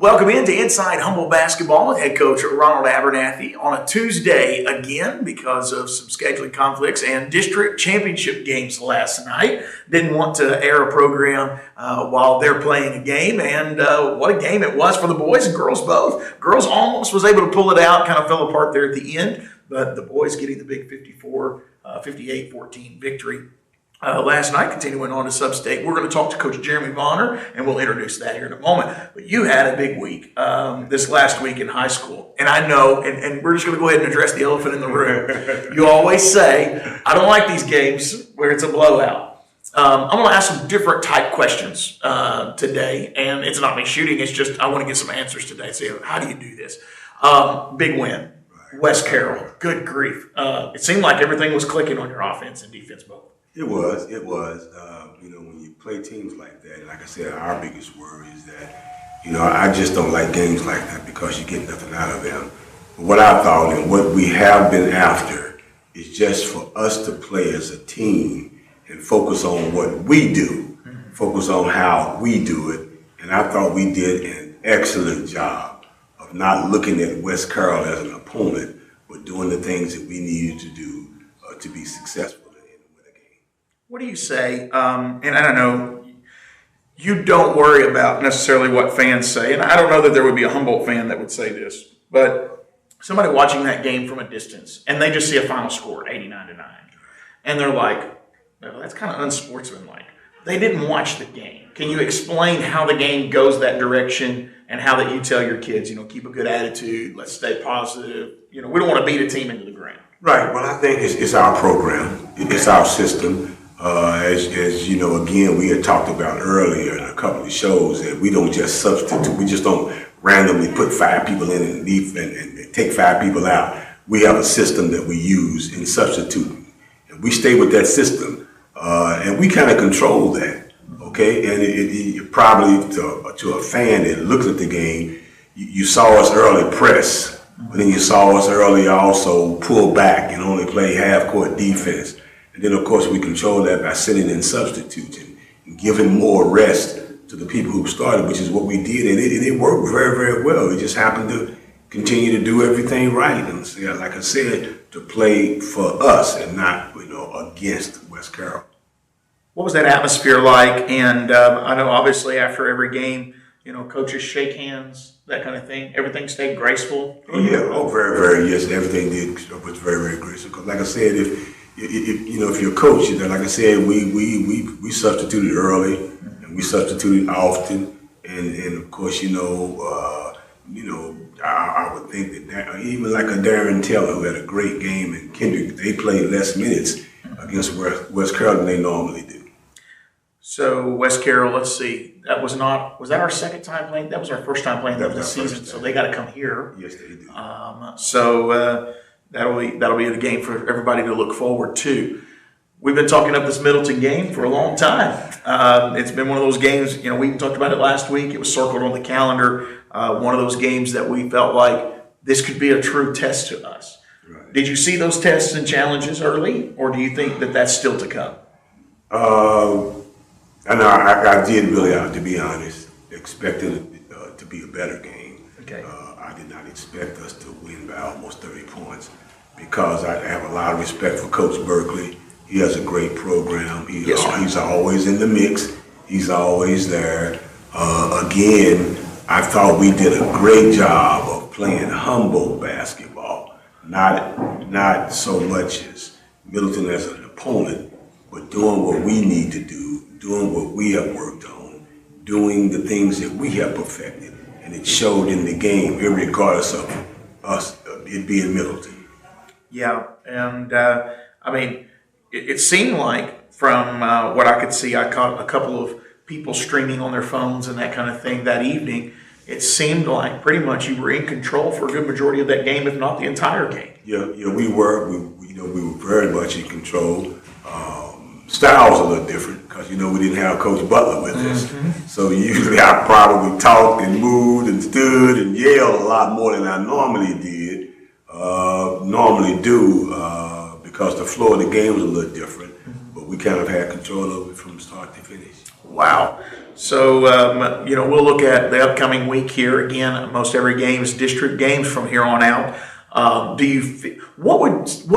Welcome into Inside Humboldt Basketball with head coach Ronald Abernathy on a Tuesday again because of some scheduling conflicts and district championship games last night. Didn't want to air a program while they're playing a game, and what a game it was for the boys and girls both. Girls almost was able to pull it out, kind of fell apart there at the end, but the boys getting the big 58-14 victory. Last night, continuing on to Sub-State, we're going to talk to Coach Jeremy Bonner, and we'll introduce that here in a moment. But you had a big week this last week in high school. And I know, and we're just going to go ahead and address the elephant in the room. You always say, I don't like these games where it's a blowout. I'm going to ask some different type questions today. And it's not me shooting, it's just I want to get some answers today. So how do you do this? Big win. West Carroll. Good grief. It seemed like everything was clicking on your offense and defense both. It was. When you play teams like that, like I said, our biggest worry is that, I just don't like games like that because you get nothing out of them. But what I thought and what we have been after is just for us to play as a team and focus on what we do, focus on how we do it. And I thought we did an excellent job of not looking at West Carroll as an opponent, but doing the things that we needed to do to be successful. What do you say? And I don't know, you don't worry about necessarily what fans say, and I don't know that there would be a Humboldt fan that would say this, but somebody watching that game from a distance, and they just see a final score, 89-9, and they're like, well, that's kind of unsportsmanlike. They didn't watch the game. Can you explain how the game goes that direction and how that you tell your kids, keep a good attitude, let's stay positive. We don't want to beat a team into the ground. Right. Well, I think it's our program. It's our system. As you know, again, we had talked about earlier in a couple of shows that we don't just substitute. We just don't randomly put 5 people in and leave and take 5 people out. We have a system that we use in substituting. And we stay with that system. And we kind of control that, okay? And it probably, to a fan that looks at the game, you saw us early press, but then you saw us early also pull back and only play half-court defense. And then, of course, we control that by sitting in substitutes and giving more rest to the people who started, which is what we did. And it worked very, very well. We just happened to continue to do everything right. And like I said, to play for us and not, against West Carroll. What was that atmosphere like? And I know, obviously, after every game, coaches shake hands, that kind of thing. Everything stayed graceful. Oh, yeah. Oh, very, very, yes. Everything was very, very graceful. Because like I said, if you're a coach, like I said, we substituted early and we substituted often, and of course, I would think that even like a Darren Taylor who had a great game in Kendrick, they played less minutes against West Carroll than they normally do. So West Carroll, let's see, was that our second time playing? That was our first time playing that this season, so they got to come here. Yes, they do. That'll be a game for everybody to look forward to. We've been talking up this Middleton game for a long time. It's been one of those games, we talked about it last week. It was circled on the calendar. One of those games that we felt like this could be a true test to us. Right. Did you see those tests and challenges early, or do you think that that's still to come? I did really, to be honest, expect it to be a better game. Okay. I did not expect us to win by almost 30 points because I have a lot of respect for Coach Berkeley. He has a great program. He's always in the mix. He's always there. Again, I thought we did a great job of playing Humboldt basketball, not so much as Middleton as an opponent, but doing what we need to do, doing what we have worked on, doing the things that we have perfected. And it showed in the game, regardless of us, it being Middleton. Yeah, and it seemed like from what I could see, I caught a couple of people streaming on their phones and that kind of thing that evening. It seemed like pretty much you were in control for a good majority of that game, if not the entire game. Yeah, we were. We were very much in control. Style was a little different because we didn't have Coach Butler with us. So usually I probably talked and moved and stood and yelled a lot more than I normally do, because the flow of the game was a little different. But we kind of had control of it from start to finish. Wow. So, we'll look at the upcoming week here. Again, most every game is district games from here on out. What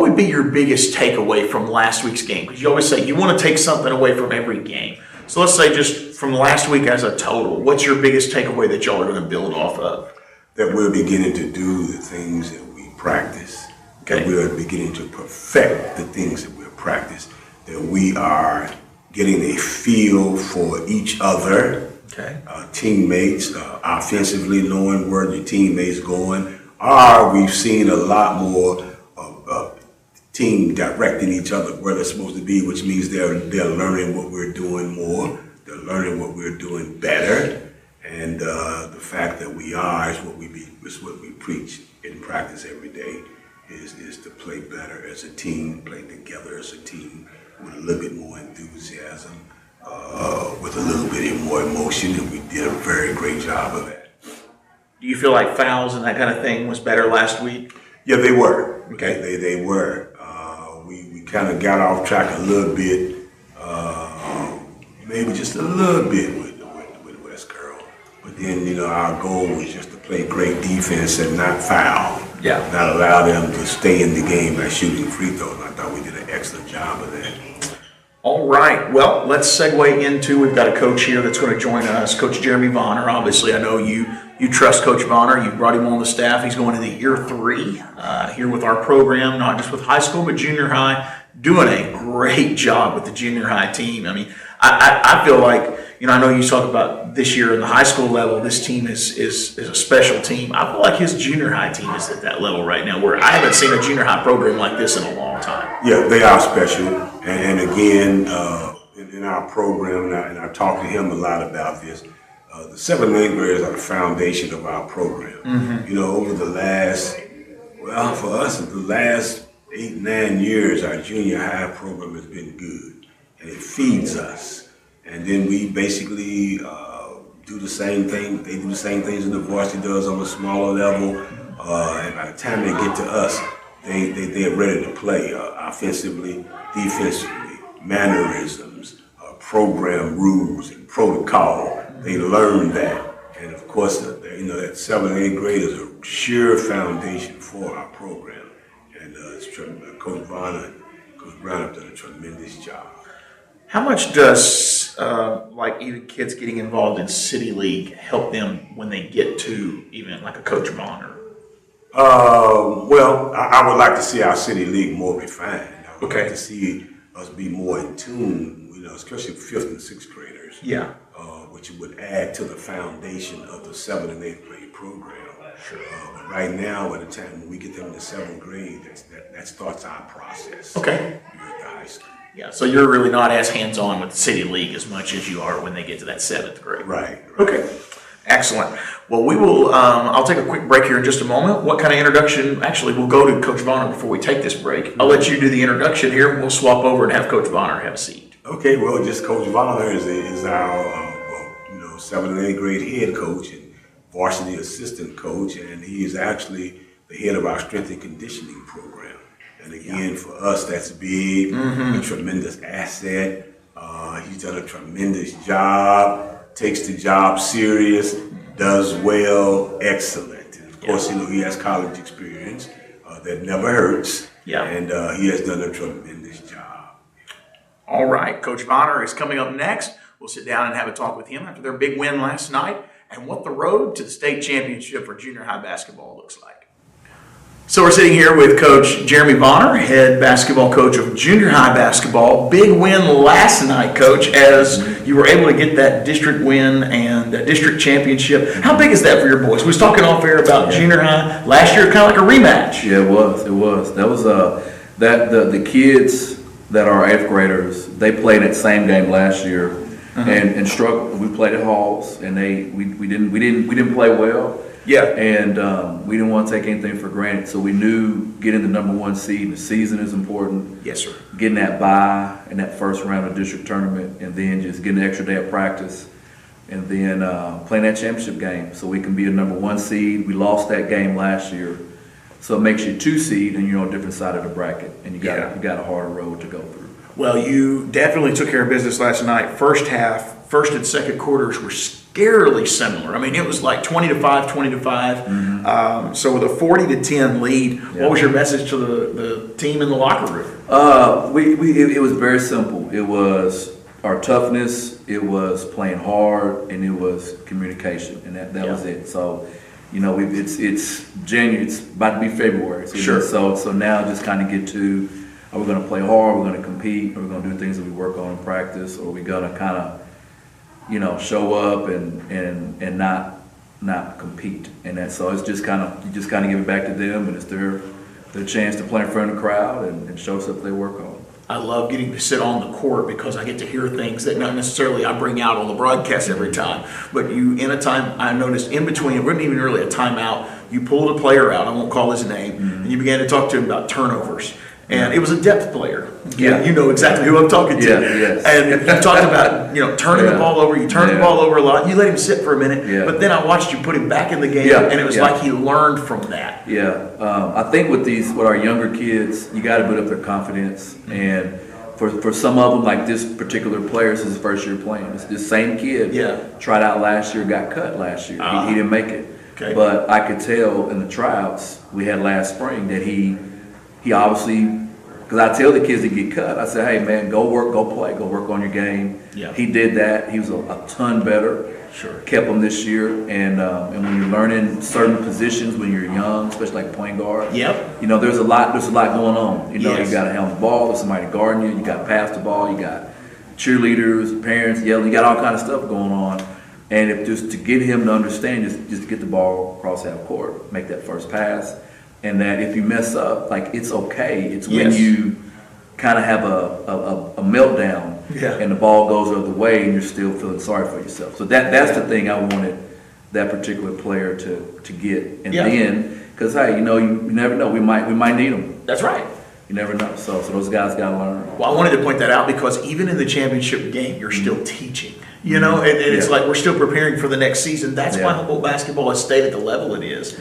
would be your biggest takeaway from last week's game? Because you always say you want to take something away from every game. So let's say just from last week as a total, what's your biggest takeaway that y'all are going to build off of? That we're beginning to do the things that we practice. Okay. That we're beginning to perfect the things that we're practice. That we are getting a feel for each other, okay, teammates, offensively knowing where the teammates going. We've seen a lot more of team directing each other where they're supposed to be, which means they're learning what we're doing more. They're learning what we're doing better, and the fact that we are is what we preach in practice every day. Is to play better as a team, play together as a team with a little bit more enthusiasm, with a little bit more emotion, and we did a very great job of that. Do you feel like fouls and that kind of thing was better last week? Yeah, they were. Okay. They were. We kind of got off track a little bit, maybe just a little bit with West Carroll. But then, our goal was just to play great defense and not foul. Yeah. Not allow them to stay in the game by shooting free throws. And I thought we did an excellent job of that. All right. Well, let's segue into, we've got a coach here that's going to join us, Coach Jeremy Vonner. Obviously, I know you trust Coach Vonner. You brought him on the staff. He's going into year 3 here with our program, not just with high school, but junior high, doing a great job with the junior high team. I mean, I feel like, I know you talk about this year in the high school level, this team is a special team. I feel like his junior high team is at that level right now where I haven't seen a junior high program like this in a long time. Yeah, they are special. And again, in our program, and I talked to him a lot about this, the 7th and 8th graders are the foundation of our program. Mm-hmm. Over the last, for us, the last 8-9 years, our junior high program has been good. And it feeds us. And then we basically do the same thing. They do the same things that the varsity does on a smaller level. And by the time they get to us, they're ready to play offensively, defensively, mannerisms, program rules, and protocol. They learn that. And of course, that 7th and 8th grade is a sure foundation for our program. And Coach Vonner and Coach Brown have done a tremendous job. How much does even kids getting involved in City League help them when they get to even like a Coach Vonner? I would like to see our City League more refined. I would like to see us be more in tune, especially 5th and 6th graders. Yeah. Which would add to the foundation of the 7th and 8th grade program. Sure. But right now, by the time when we get them in the 7th grade, that starts our process. Okay. Here at the high school. Yeah, so you're really not as hands-on with the City League as much as you are when they get to that 7th grade. Right. Okay, excellent. Well, we will, I'll take a quick break here in just a moment. What kind of introduction? Actually, we'll go to Coach Vonner before we take this break. I'll let you do the introduction here, and we'll swap over and have Coach Vonner have a seat. Okay, well, just Coach Vonner is our 7th and 8th grade head coach and varsity assistant coach, and he is actually the head of our strength and conditioning program. And again, for us, that's big, a tremendous asset. He's done a tremendous job, takes the job serious, does well, excellent. And of course, he has college experience that never hurts, and he has done a tremendous job. All right, Coach Vonner is coming up next. We'll sit down and have a talk with him after their big win last night and what the road to the state championship for junior high basketball looks like. So we're sitting here with Coach Jeremy Vonner, head basketball coach of junior high basketball. Big win last night, Coach, as you were able to get that district win and district championship. How big is that for your boys? We was talking off air about junior high last year, kind of like a rematch. Yeah, it was. That was the kids that are 8th graders. They played that same game last year and struggled. We played at Halls, and we didn't play well. Yeah. And we didn't want to take anything for granted. So we knew getting the number 1 seed in the season is important. Yes, sir. Getting that bye in that first round of district tournament, and then just getting an extra day of practice, and then playing that championship game so we can be a number 1 seed. We lost that game last year. So it makes you 2 seed, and you're on a different side of the bracket, and you got a harder road to go through. Well, you definitely took care of business last night. First and second quarters were scarily similar. I mean, it was like 20-5, 20-5. So with a 40-10 lead, what was your message to the team in the locker room? It was very simple. It was our toughness, it was playing hard, and it was communication, and that was it. So, it's January, it's about to be February. So Sure. So now just kind of get to, are we going to play hard? We're going to compete? Are we going to do things that we work on in practice? Or are we going to kind of, show up and not compete? And so it's just kind of, you just kind of give it back to them, and it's their chance to play in front of the crowd and show stuff they work on. I love getting to sit on the court because I get to hear things that not necessarily I bring out on the broadcast every time. But in a time, I noticed in between, it wasn't even really a timeout, you pulled a player out, I won't call his name, and you began to talk to him about turnovers. And it was a depth player. Yeah. You know exactly who I'm talking to. Yeah, yes. And you talked about, turning the ball over. You turned the ball over a lot. You let him sit for a minute. Yeah. But then I watched you put him back in the game, and it was like he learned from that. Yeah. I think with our younger kids, you got to build up their confidence. And for some of them, like this particular player, this is his first year playing. It's this same kid tried out last year, got cut last year. He didn't make it. Okay. But I could tell in the tryouts we had last spring that he obviously, because I tell the kids that get cut, I say, hey man, go work, go play, go work on your game. Yeah. He did that. He was a ton better. Sure. Kept him this year, and when you're learning certain positions when you're young, especially like point guard. Yep. There's a lot going on. Yes. You got to handle the ball. There's somebody guarding you. You got to pass the ball. You got cheerleaders, parents yelling. You got all kind of stuff going on. And if just to get him to understand, just to get the ball across half court, make that first pass. And that if you mess up, like it's okay. It's when you kind of have a meltdown and the ball goes the other way and you're still feeling sorry for yourself. So that's the thing I wanted that particular player to get. And then, because hey, you never know. We might need them. That's right. You never know. So those guys got to learn. Well, I wanted to point that out because even in the championship game, you're still teaching. And it's like we're still preparing for the next season. That's why Humboldt basketball has stayed at the level it is.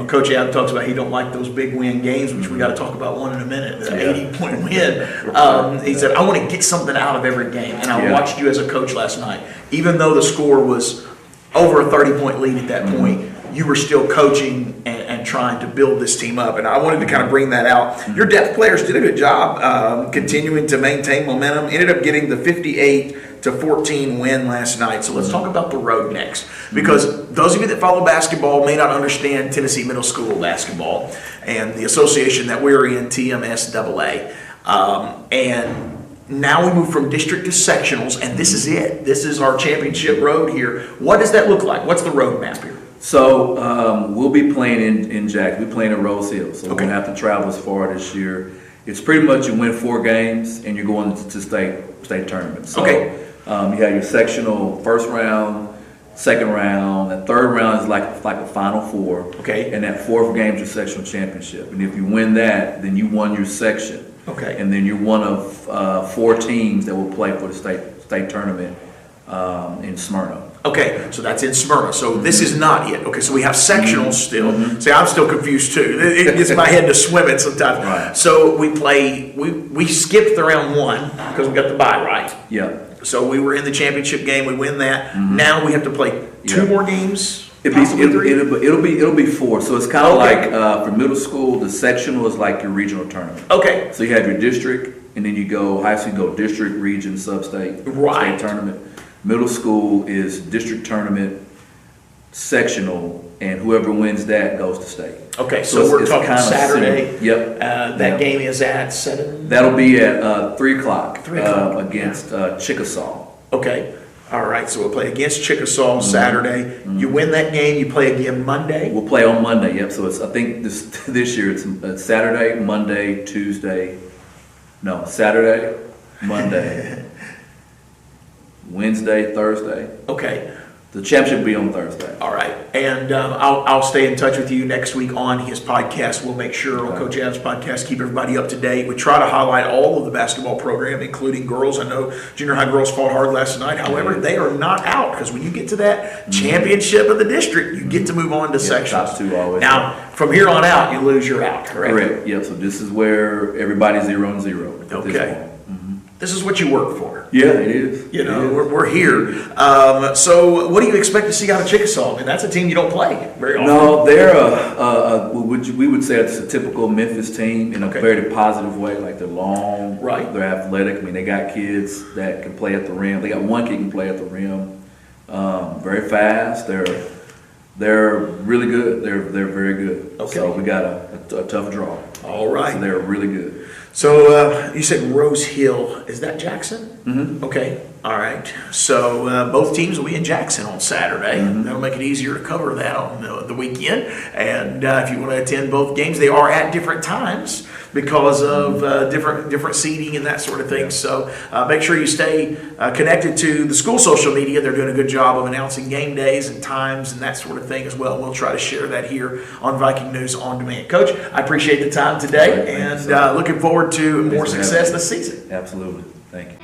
Coach Adam talks about he don't like those big win games, which we got to talk about one in a minute, the 80-point win. He said, I want to get something out of every game. And I watched you as a coach last night. Even though the score was over a 30-point lead at that point, you were still coaching and trying to build this team up. And I wanted to kind of bring that out. Your depth players did a good job continuing to maintain momentum. Ended up getting the 58-14 win last night. So let's talk about the road next. Because those of you that follow basketball may not understand Tennessee Middle School basketball and the association that we're in, TMSAA. And now we move from district to sectionals, and this is it. This is our championship road here. What does that look like? What's the road map here? So we'll be playing in Jackson. We're playing at Rose Hill, so we're going to have to travel as far this year. It's pretty much you win 4 games and you're going to state tournaments. So, you have your sectional first round, second round, that third round is like a Final Four. Okay. And that fourth game is your sectional championship. And if you win that, then you won your section. Okay. And then you're one of 4 teams that will play for the state tournament in Smyrna. Okay, so that's in Smyrna. So this is not it. Okay, so we have sectionals still. See, I'm still confused too. It gets my head to swimming sometimes. Right. So we skipped the round 1 because we got the bye, right? Yeah. So we were in the championship game. We win that. Now we have to play 2 more games. It'll be 4. So it's kind of like for middle school, the sectional is like your regional tournament. Okay. So you have your district, and then you go high school, you go district, region, sub-state, Right. state tournament. Middle school is district tournament, sectional, and whoever wins that goes to state. Okay, so we're talking kinda Saturday. similar. Yep. That game is at 7. That'll be at 3 o'clock, 3 o'clock, against Chickasaw. Okay. All right, so we'll play against Chickasaw Saturday. You win that game, you play again Monday. We'll play on Monday. Yep. So I think this year it's Saturday, Monday, Tuesday. No, Saturday, Monday, Wednesday, Thursday. Okay. The championship will be on Thursday. All right, and I'll stay in touch with you next week on his podcast. We'll make sure on Coach Adams' podcast, keep everybody up to date. We try to highlight all of the basketball program, including girls. I know junior high girls fought hard last night. However, they are not out because when you get to that championship of the district, you get to move on to sections. Top two always. Now, from here on out, you lose, you're out, correct? Correct. Yeah. So this is where everybody's 0-0. at this Okay. point. This is what you work for. Yeah, it is. You know, It is. we're here. So what do you expect to see out of Chickasaw? I mean, that's a team you don't play very often. No, they're we would say it's a typical Memphis team in a very positive way. Like they're long, Right. They're athletic. I mean, they got kids that can play at the rim. They got one kid who can play at the rim. Very fast. They're really good. They're very good. Okay. So we got a tough draw. All right. So they're really good. So you said Rose Hill. Is that Jackson? Mm-hmm. Okay. All right. So both teams will be in Jackson on Saturday. Mm-hmm. That'll make it easier to cover that on the weekend. And if you want to attend both games, they are at different times because of different seating and that sort of thing. So make sure you stay connected to the school social media. They're doing a good job of announcing game days and times and that sort of thing as well. We'll try to share that here on Viking News On Demand. Coach, I appreciate the time today, Right, and thanks. looking forward to more for having success me. this season. Absolutely. Thank you.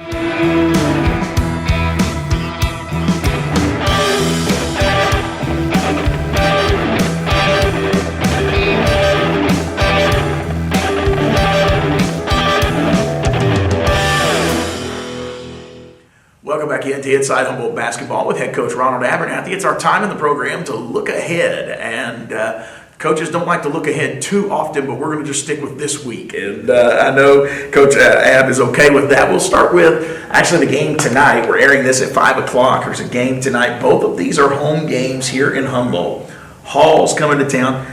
Welcome back into Inside Humboldt Basketball with head coach Ronald Abernathy. It's our time in the program to look ahead, and coaches don't like to look ahead too often, but we're going to just stick with this week. And I know Coach Ab is okay with that. We'll start with actually the game tonight. We're airing this at 5 o'clock. There's a game tonight. Both of these are home games here in Humboldt. Hall's coming to town.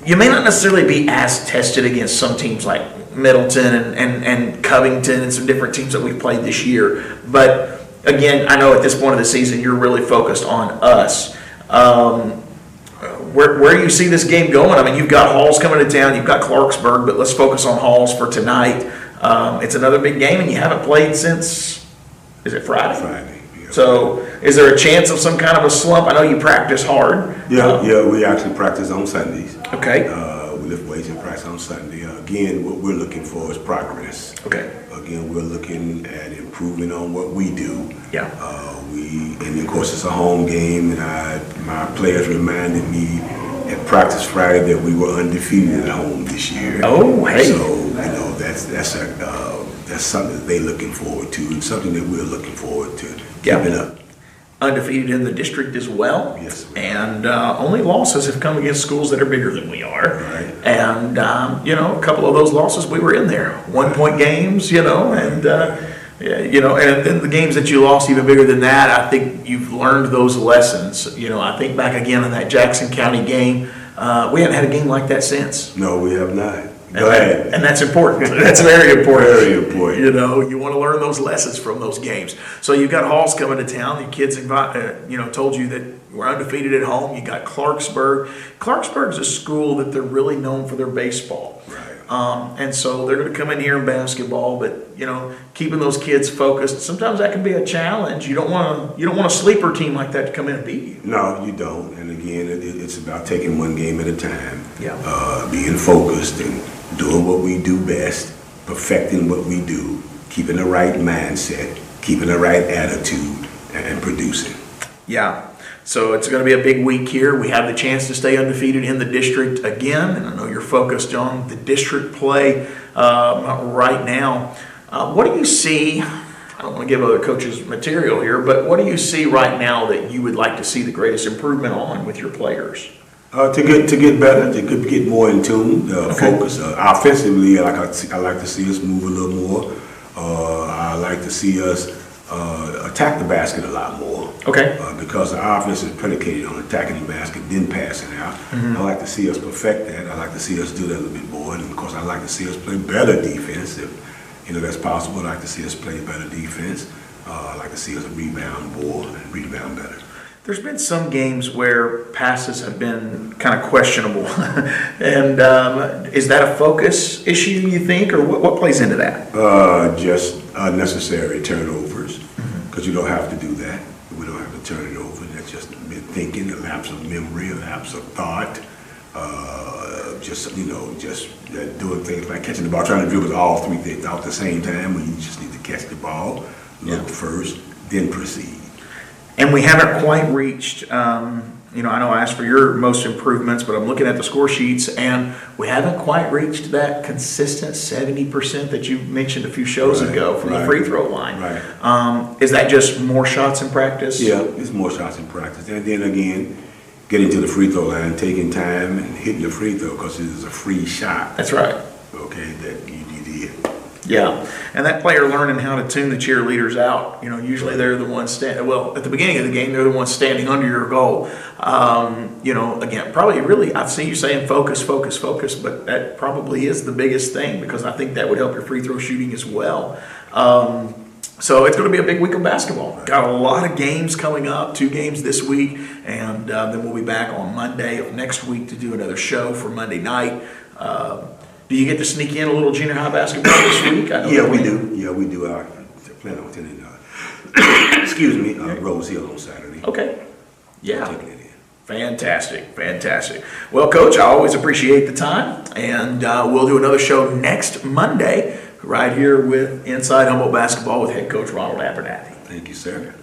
You may not necessarily be as tested against some teams like Middleton and Covington and some different teams that we've played this year. But again, I know at this point of the season, you're really focused on us. Where do you see this game going? I mean, you've got Halls coming to town, you've got Clarksburg, but let's focus on Halls for tonight. It's another big game, and you haven't played since, is it Friday? Friday. Yeah. So is there a chance of some kind of a slump? I know you practice hard. Yeah, we actually practice on Sundays. Okay. We lift weights and practice on Sunday. Again, what we're looking for is progress. Okay. Again, we're looking at improving on what we do. Yeah. And of course, it's a home game, and my players reminded me at practice Friday that we were undefeated at home this year. Oh, hey. So that's something that they're looking forward to, and something that we're looking forward to keeping up. Undefeated in the district as well. Yes. And only losses have come against schools that are bigger than we are. Right. And, a couple of those losses, we were in there. 1-point games, and then the games that you lost even bigger than that, I think you've learned those lessons. I think back again on that Jackson County game, we haven't had a game like that since. No, we have not. Glad. And that's important. That's very important. Very important. You want to learn those lessons from those games. So you've got Halls coming to town. The kids told you that we're undefeated at home. You got Clarksburg. Clarksburg's a school that they're really known for their baseball. Right. And so they're going to come in here in basketball, but keeping those kids focused, sometimes that can be a challenge. You don't want a sleeper team like that to come in and beat you. No, you don't. And again, it's about taking one game at a time. Yeah. Being focused and doing what we do best, perfecting what we do, keeping the right mindset, keeping the right attitude, and producing. Yeah. So it's going to be a big week here. We have the chance to stay undefeated in the district again, and I know you're focused on the district play right now. What do you see? I don't want to give other coaches material here, but what do you see right now that you would like to see the greatest improvement on with your players? To get better, to get more in tune, focus. Offensively, I like to see us move a little more. I like to see us attack the basket a lot more. Okay. Because the offense is predicated on attacking the basket, then passing out. I like to see us perfect that. I like to see us do that a little bit more. And of course, I like to see us play better defense if that's possible. I like to see us play better defense. I like to see us rebound more and rebound better. There's been some games where passes have been kind of questionable. And is that a focus issue, you think, or what plays into that? Just unnecessary turnovers, because you don't have to do that. We don't have to turn it over. That's thinking, a lapse of memory, a lapse of thought. Just doing things like catching the ball, trying to dribble all three things out at the same time when you just need to catch the ball, look first, then proceed. And we haven't quite reached, I know I asked for your most improvements, but I'm looking at the score sheets, and we haven't quite reached that consistent 70% that you mentioned a few shows ago from the free throw line. Right. Is that just more shots in practice? Yeah, it's more shots in practice. And then again, getting to the free throw line, taking time and hitting the free throw because it is a free shot. That's right. Okay, that you did. Yeah, and that player learning how to tune the cheerleaders out. Usually they're the ones at the beginning of the game, they're the ones standing under your goal. Again, probably really, I've seen you saying focus, but that probably is the biggest thing because I think that would help your free throw shooting as well. So it's going to be a big week of basketball. Got a lot of games coming up, 2 games this week, and then we'll be back on Monday of next week to do another show for Monday night. Do you get to sneak in a little junior high basketball this week? Yeah, we do. Yeah, we do. I plan on attending, Rose Hill on Saturday. Okay. Yeah. Taking it in. Fantastic. Well, Coach, I always appreciate the time, and we'll do another show next Monday right here with Inside Humboldt Basketball with head coach Ronald Abernathy. Thank you, sir.